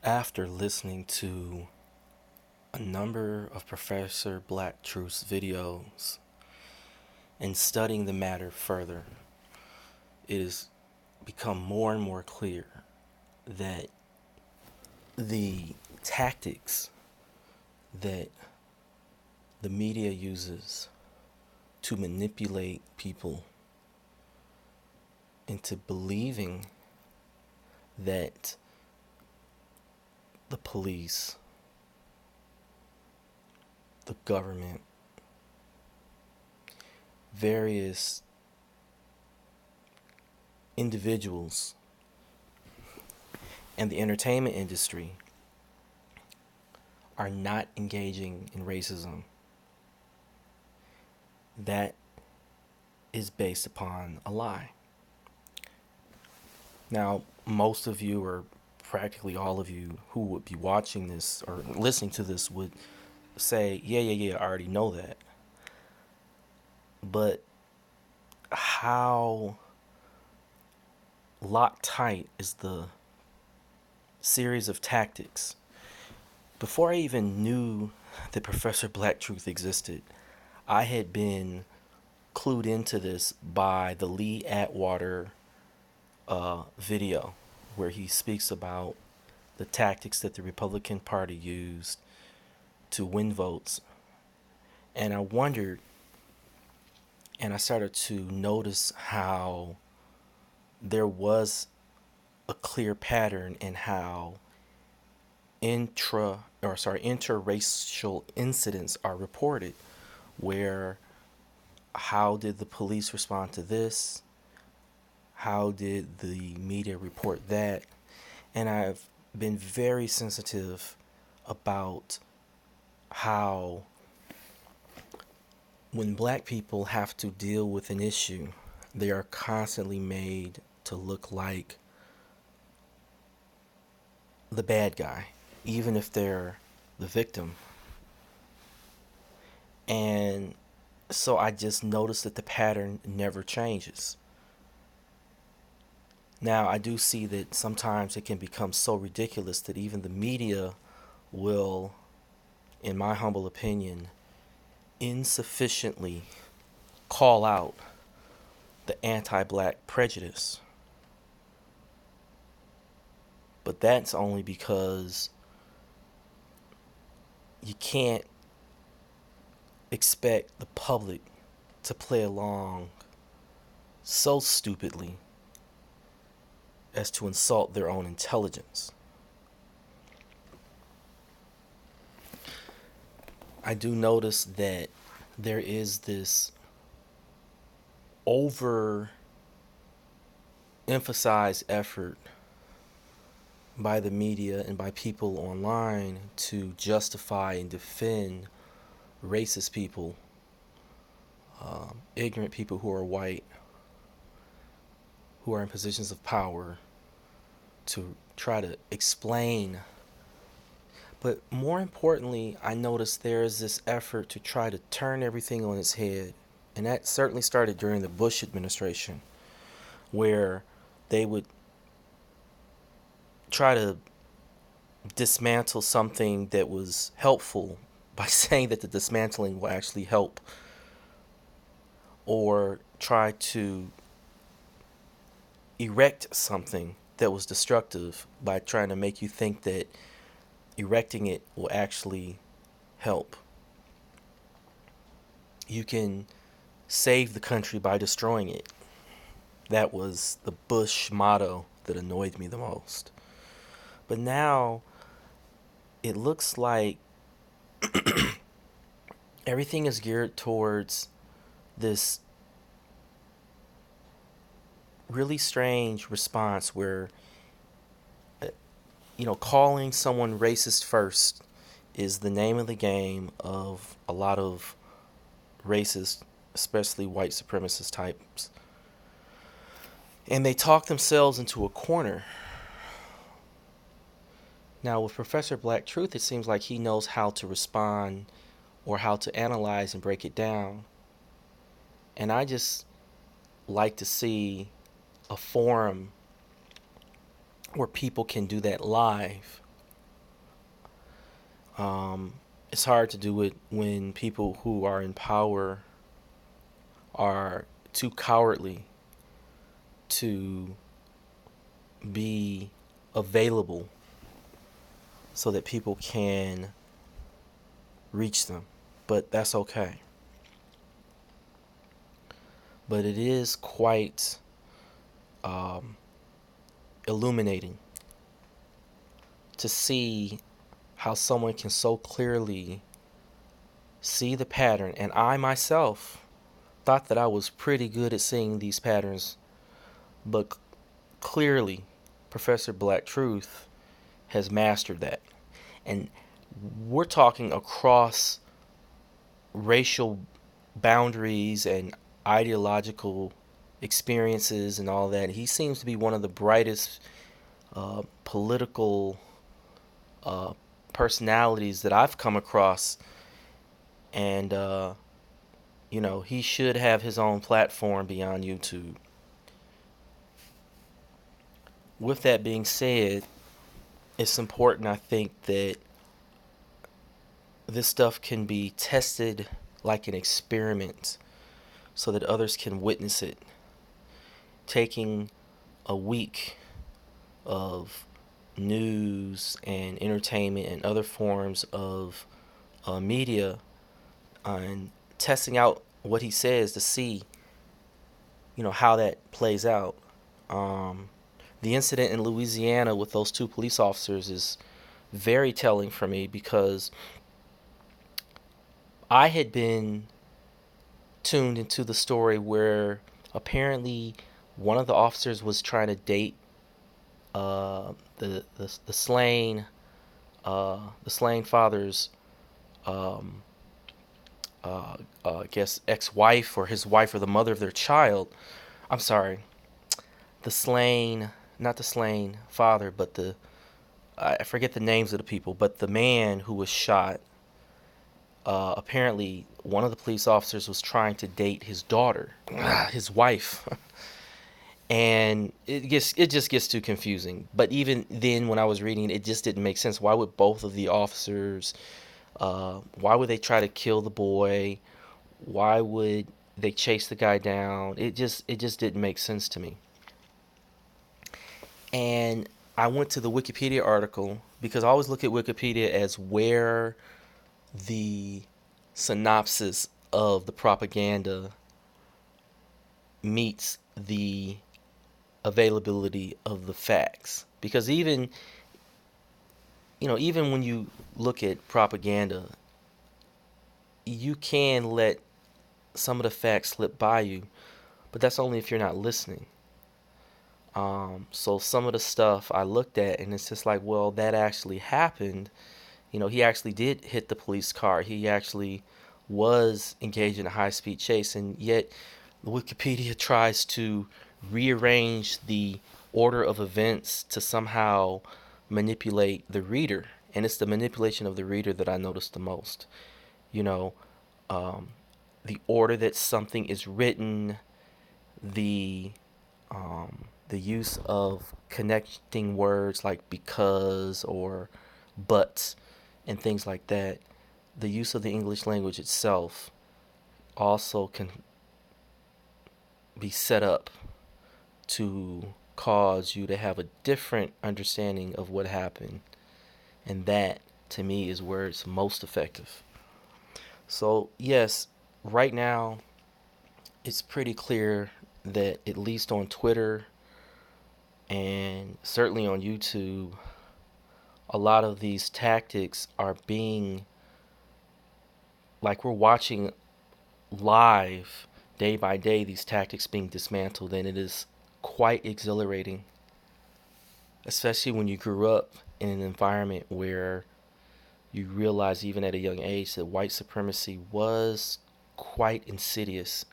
After listening to a number of Professor Black Truth's videos and studying the matter further, it has become more and more clear that the tactics that the media uses to manipulate people into believing that the police, the government, various individuals, and the entertainment industry are not engaging in racism. That is based upon a lie. Now, most of you, or practically all of you who would be watching this or listening to this, would say, yeah, I already know that. But how locked tight is the series of tactics? Before I even knew that Professor Black Truth existed, I had been clued into this by the Lee Atwater video where he speaks about the tactics that the Republican Party used to win votes. And I wondered, and I started to notice how there was a clear pattern in how interracial incidents are reported, where how did the police respond to this? How did the media report that? And I've been very sensitive about how when black people have to deal with an issue, they are constantly made to look like the bad guy, even if they're the victim. And so I just noticed that the pattern never changes. Now, I do see that sometimes it can become so ridiculous that even the media will, in my humble opinion, insufficiently call out the anti-black prejudice. But that's only because you can't expect the public to play along so stupidly as to insult their own intelligence. I do notice that there is this over emphasized effort by the media and by people online to justify and defend racist people, ignorant people who are white, who are in positions of power, to try to explain. But more importantly, I noticed there is this effort to try to turn everything on its head. And that certainly started during the Bush administration, where they would try to dismantle something that was helpful by saying that the dismantling will actually help, or try to erect something that was destructive by trying to make you think that erecting it will actually help. You can save the country by destroying it. That was the Bush motto that annoyed me the most. But now it looks like everything is geared towards this really strange response where, calling someone racist first is the name of the game of a lot of racist, especially white supremacist types. And they talk themselves into a corner. Now, with Professor Black Truth, it seems like he knows how to respond or how to analyze and break it down. And I just like to see a forum where people can do that live It's hard to do it when people who are in power are too cowardly to be available so that people can reach them. But that's okay. But it is quite um, illuminating to see how someone can so clearly see the pattern. And I myself thought that I was pretty good at seeing these patterns, but clearly Professor Black Truth has mastered that. And we're talking across racial boundaries and ideological experiences and all that. He seems to be one of the brightest political uh, personalities that I've come across. And, he should have his own platform beyond YouTube. With that being said, it's important, I think, that this stuff can be tested like an experiment so that others can witness it. Taking a week of news and entertainment and other forms of media and testing out what he says to see, how that plays out. The incident in Louisiana with those two police officers is very telling for me because I had been tuned into the story where apparently one of the officers was trying to date the slain father's um, I guess ex-wife or his wife or the mother of their child. I'm sorry, the slain, not the slain father, but I forget the names of the people, but the man who was shot. Apparently, one of the police officers was trying to date his daughter, his wife, and it just gets too confusing. But even then, when I was reading it, it just didn't make sense. Why would both of the officers? Why would they try to kill the boy? Why would they chase the guy down? It just didn't make sense to me. And I went to the Wikipedia article because I always look at Wikipedia as where the synopsis of the propaganda meets the availability of the facts. Because even when you look at propaganda, you can let some of the facts slip by you, but that's only if you're not listening. So some of the stuff I looked at, and it's just like, well, that actually happened. He actually did hit the police car. He actually was engaged in a high-speed chase, and yet Wikipedia tries to rearrange the order of events to somehow manipulate the reader. And it's the manipulation of the reader that I notice the most. You know, um, the order that something is written, the the use of connecting words like because or but and things like that. The use of the English language itself also can be set up to cause you to have a different understanding of what happened. And that, to me, is where it's most effective. So, yes, right now, it's pretty clear that at least on Twitter and certainly on YouTube, a lot of these tactics are being, like, we're watching live day by day these tactics being dismantled, and it is quite exhilarating, especially when you grew up in an environment where you realize even at a young age that white supremacy was quite insidious